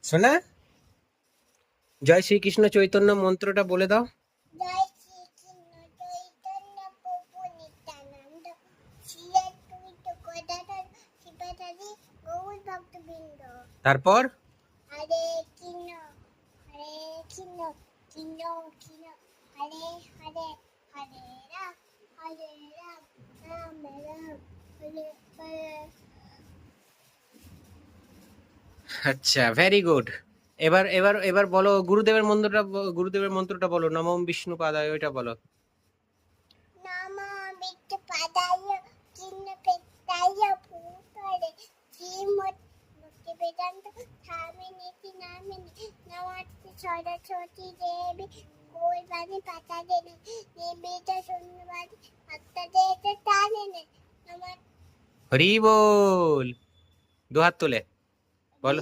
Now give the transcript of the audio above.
শোনা, জয় শ্রীকৃষ্ণ চৈতন্য মন্ত্রটা বলে দাও। জয় শ্রীকৃষ্ণ চৈতন্য প্রভু নিত্যানন্দ, শ্রী অদ্বৈত গদাধর শিবাচার্য গৌর ভক্তবৃন্দ। তারপর হরে কৃষ্ণ হরে কৃষ্ণ কৃষ্ণ কৃষ্ণ হরে হরে, হরে রাম রাম রাম হরে হরে। আচ্ছা, ভেরি গুড। এবার এবার এবার বলো গুরুদেবের মন্ত্রটা, গুরুদেবের মন্ত্রটা বলো, নমঃ বিষ্ণু পাদায়, ওইটা বলো। নমো বিষ্ণুপাদায় কৃষ্ণপ্রেষ্ঠায় ভূতলে শ্রীমদ্ ভক্তিবেদান্ত স্বামিনীতি নামিনে নমস্তে সরস্বতী দেবী গৌরবাণী প্রচারিণে নির্বিঘ্ন শূন্যবাদী ভক্তদের তারিণে নমঃ। হরি বল, দু হাত তোলে।